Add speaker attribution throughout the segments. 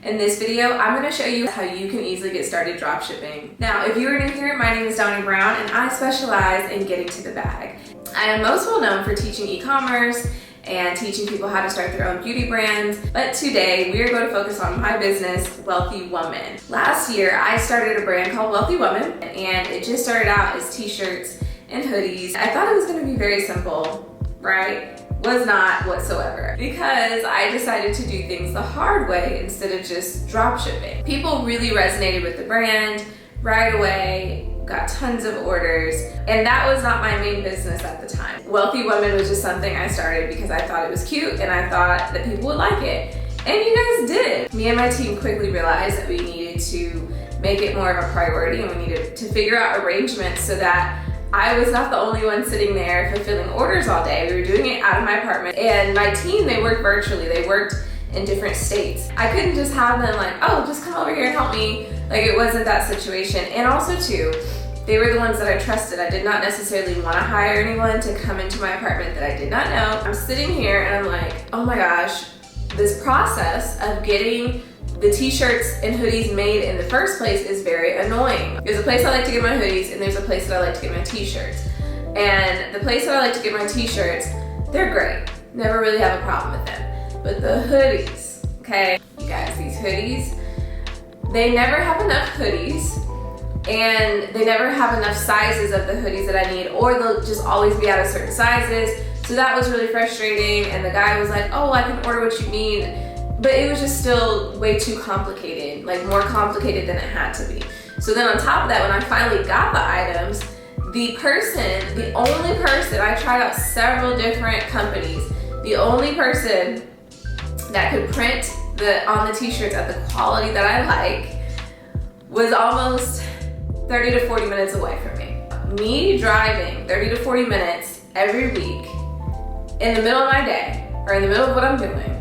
Speaker 1: In this video, I'm going to show you how you can easily get started dropshipping. Now, if you are new here, my name is DONI Brown and I specialize in getting to the bag. I am most well known for teaching e-commerce and teaching people how to start their own beauty brands. But today we are going to focus on my business, Wealthy Woman. Last year, I started a brand called Wealthy Woman, and it just started out as t-shirts and hoodies. I thought it was going to be very simple, right? Was not whatsoever, because I decided to do things the hard way instead of just drop shipping. People really resonated with the brand right away, got tons of orders, and that was not my main business at the time. Wealthy Woman was just something I started because I thought it was cute and I thought that people would like it. And you guys did. Me and my team quickly realized that we needed to make it more of a priority, and we needed to figure out arrangements so that I was not the only one sitting there fulfilling orders all day. We were doing it out of my apartment, and my team, they worked virtually. They worked in different states. I couldn't just have them like, oh, just come over here and help me. Like, it wasn't that situation. And also too, they were the ones that I trusted. I did not necessarily want to hire anyone to come into my apartment that I did not know. I'm sitting here and I'm like, oh my gosh, this process of getting the t-shirts and hoodies made in the first place is very annoying. There's a place I like to get my hoodies and there's a place that I like to get my t-shirts. And the place that I like to get my t-shirts, they're great. Never really have a problem with them. But the hoodies, okay? You guys, these hoodies, they never have enough hoodies, and they never have enough sizes of the hoodies that I need, or they'll just always be out of certain sizes. So that was really frustrating, and the guy was like, oh, I can order what you need. But it was just still way too complicated, like more complicated than it had to be. So then on top of that, when I finally got the items, the only person, I tried out several different companies, the only person that could print on the t-shirts at the quality that I like was almost 30 to 40 minutes away from me. Me driving 30 to 40 minutes every week in the middle of my day, or in the middle of what I'm doing,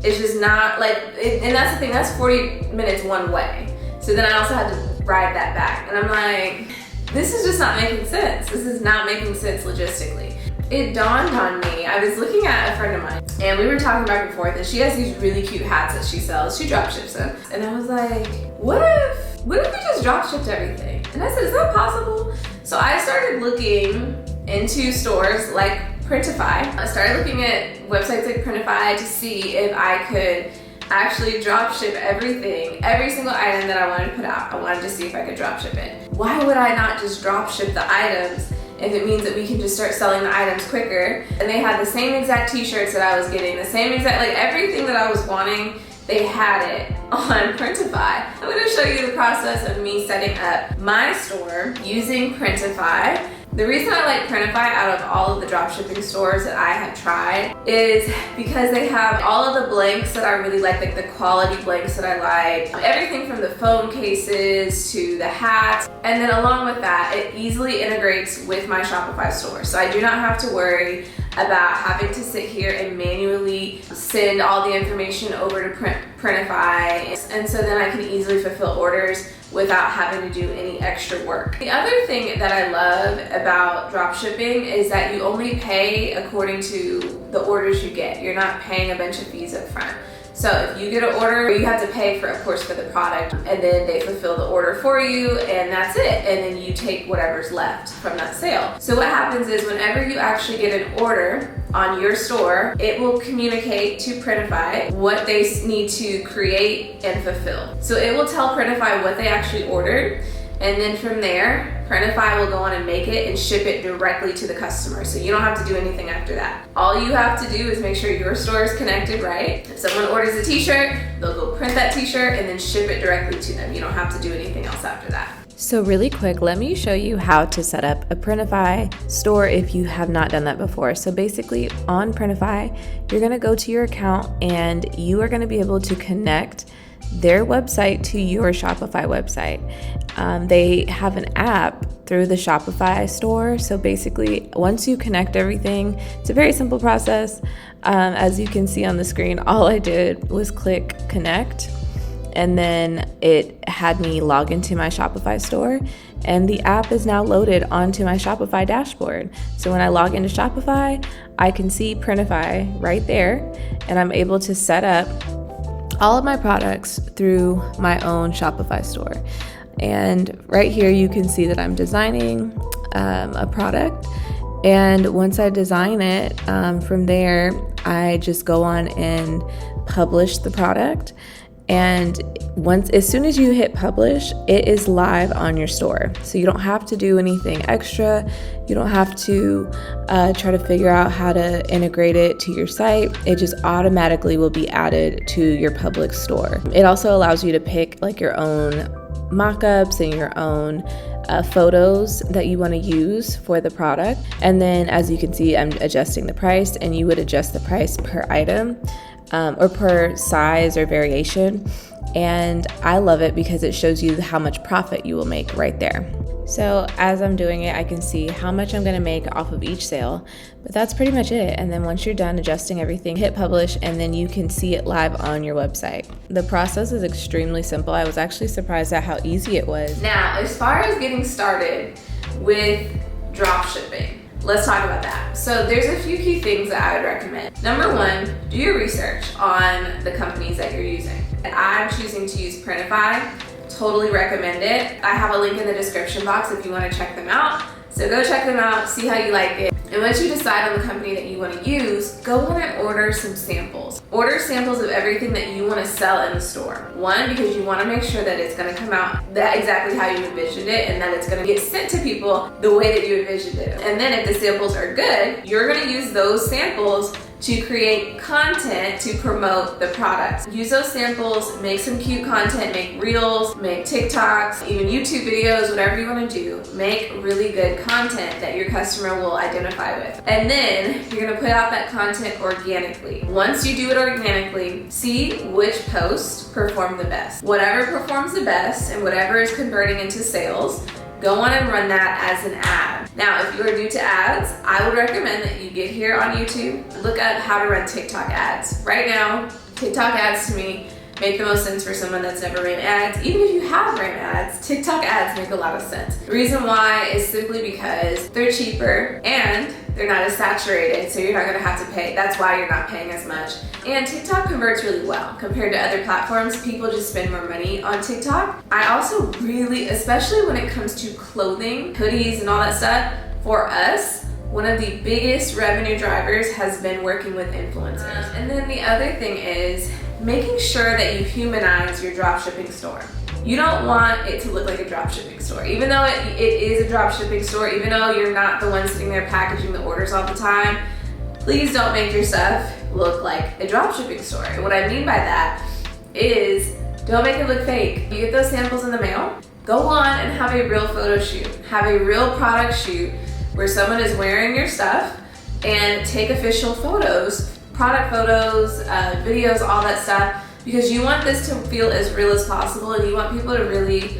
Speaker 1: it's just not like, and that's the thing, that's 40 minutes one way. So then I also had to ride that back. And I'm like, this is just not making sense. This is not making sense logistically. It dawned on me, I was looking at a friend of mine and we were talking back and forth, and she has these really cute hats that she sells. She drop ships them. And I was like, what if we just drop shipped everything? And I said, is that possible? So I started looking into stores like Printify. I started looking at websites like Printify to see if I could actually drop ship everything, every single item that I wanted to put out. I wanted to see if I could drop ship it. Why would I not just drop ship the items if it means that we can just start selling the items quicker? And they had the same exact t-shirts that I was getting, the same exact, like everything that I was wanting, they had it on Printify. I'm gonna show you the process of me setting up my store using Printify. The reason I like Printify out of all of the dropshipping stores that I have tried is because they have all of the blanks that I really like the quality blanks that I like. Everything from the phone cases to the hats. And then along with that, it easily integrates with my Shopify store. So I do not have to worry about having to sit here and manually send all the information over to Printify. And so then I can easily fulfill orders without having to do any extra work. The other thing that I love about dropshipping is that you only pay according to the orders you get. You're not paying a bunch of fees up front. So if you get an order, you have to pay for, of course, for the product, and then they fulfill the order for you, and that's it. And then you take whatever's left from that sale. So what happens is whenever you actually get an order on your store, it will communicate to Printify what they need to create and fulfill. So it will tell Printify what they actually ordered, and then from there, Printify will go on and make it and ship it directly to the customer. So you don't have to do anything after that. All you have to do is make sure your store is connected right. If someone orders a t-shirt, they'll go print that t-shirt and then ship it directly to them. You don't have to do anything else after that.
Speaker 2: So really quick, let me show you how to set up a Printify store if you have not done that before. So basically on Printify, you're gonna go to your account and you are gonna be able to connect their website to your Shopify website. They have an app through the Shopify store. So basically, once you connect everything, it's a very simple process. As you can see on the screen, all I did was click connect, and then it had me log into my Shopify store, and the app is now loaded onto my Shopify dashboard. So when I log into Shopify, I can see Printify right there, and I'm able to set up all of my products through my own Shopify store. And right here you can see that I'm designing a product, and once I design it, from there I just go on and publish the product. And as soon as you hit publish, it is live on your store. So you don't have to do anything extra. You don't have to try to figure out how to integrate it to your site. It just automatically will be added to your public store. It also allows you to pick like your own mock-ups and your own photos that you want to use for the product. And then as you can see, I'm adjusting the price, and you would adjust the price per item or per size or variation. And I love it because it shows you how much profit you will make right there. So as I'm doing it, I can see how much I'm going to make off of each sale, but that's pretty much it. And then once you're done adjusting everything, hit publish, and then you can see it live on your website. The process is extremely simple. I was actually surprised at how easy it was.
Speaker 1: Now, as far as getting started with drop shipping, let's talk about that. So there's a few key things that I would recommend. Number one, do your research on the companies that you're using. I'm choosing to use Printify. Totally recommend it. I have a link in the description box if you want to check them out. So go check them out, see how you like it. And once you decide on the company that you want to use, go on and order some samples. Order samples of everything that you want to sell in the store. One, because you want to make sure that it's going to come out exactly how you envisioned it, and that it's going to get sent to people the way that you envisioned it. And then if the samples are good, you're going to use those samples to create content to promote the product. Use those samples, make some cute content, make reels, make TikToks, even YouTube videos, whatever you want to do. Make really good content that your customer will identify with. And then you're gonna put out that content organically. Once you do it organically, see which posts perform the best. Whatever performs the best and whatever is converting into sales, go on and run that as an ad. Now, if you are new to ads, I would recommend that you get here on YouTube, look at how to run TikTok ads. Right now, TikTok ads to me make the most sense for someone that's never ran ads. Even if you have ran ads, TikTok ads make a lot of sense. The reason why is simply because they're cheaper and they're not as saturated, so you're not gonna have to pay. That's why you're not paying as much. And TikTok converts really well compared to other platforms. People just spend more money on TikTok. I also really, especially when it comes to clothing, hoodies and all that stuff, for us, one of the biggest revenue drivers has been working with influencers. And then the other thing is making sure that you humanize your dropshipping store. You don't want it to look like a dropshipping store. Even though it is a dropshipping store, even though you're not the one sitting there packaging the orders all the time, please don't make your stuff look like a dropshipping store. And what I mean by that is don't make it look fake. You get those samples in the mail, go on and have a real photo shoot. Have a real product shoot where someone is wearing your stuff, and take official photos, product photos, videos, all that stuff, because you want this to feel as real as possible, and you want people to really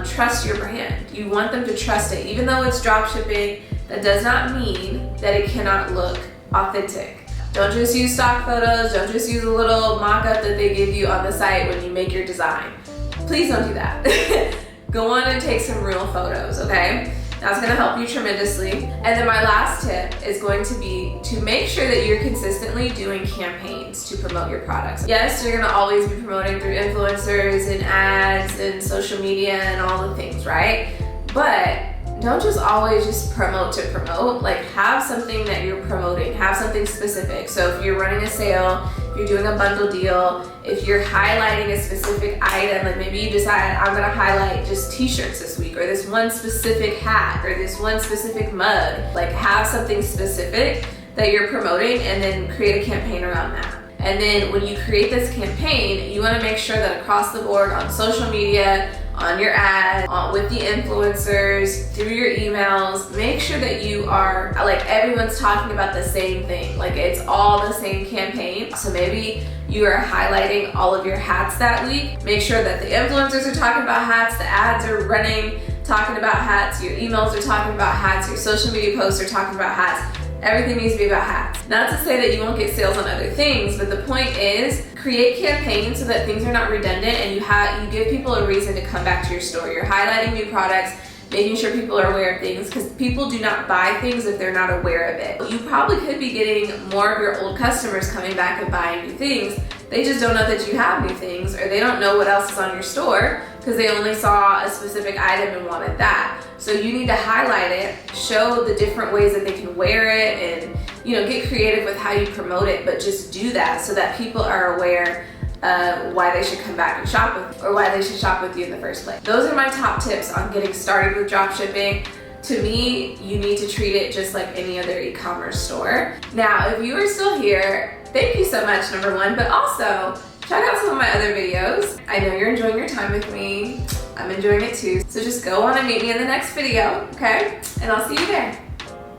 Speaker 1: trust your brand. You want them to trust it. Even though it's drop shipping, that does not mean that it cannot look authentic. Don't just use stock photos, don't just use a little mock-up that they give you on the site when you make your design. Please don't do that. Go on and take some real photos, okay? That's gonna help you tremendously. And then my last tip is going to be to make sure that you're consistently doing campaigns to promote your products. Yes, you're gonna always be promoting through influencers and ads and social media and all the things, right? But don't just always just promote to promote. Like, have something that you're promoting, have something specific. So if you're running a sale, if you're doing a bundle deal, if you're highlighting a specific item, like maybe you decide I'm gonna highlight just t-shirts this week, or this one specific hat, or this one specific mug. Like, have something specific that you're promoting and then create a campaign around that. And then when you create this campaign, you wanna make sure that across the board on social media, on your ad, with the influencers, through your emails, make sure that you are, like, everyone's talking about the same thing. Like, it's all the same campaign. So maybe you are highlighting all of your hats that week. Make sure that the influencers are talking about hats, the ads are running, talking about hats, your emails are talking about hats, your social media posts are talking about hats. Everything needs to be about hats. Not to say that you won't get sales on other things, but the point is create campaigns so that things are not redundant and you give people a reason to come back to your store. You're highlighting new products, making sure people are aware of things, because people do not buy things if they're not aware of it. You probably could be getting more of your old customers coming back and buying new things. They just don't know that you have new things, or they don't know what else is on your store because they only saw a specific item and wanted that. So you need to highlight it, show the different ways that they can wear it, and get creative with how you promote it, but just do that so that people are aware why they should come back and shop with you, or why they should shop with you in the first place. Those are my top tips on getting started with dropshipping. To me, you need to treat it just like any other e-commerce store. Now, if you are still here, thank you so much, number one, but also check out some of my other videos. I know you're enjoying your time with me. I'm enjoying it too. So just go on and meet me in the next video, okay? And I'll see you there.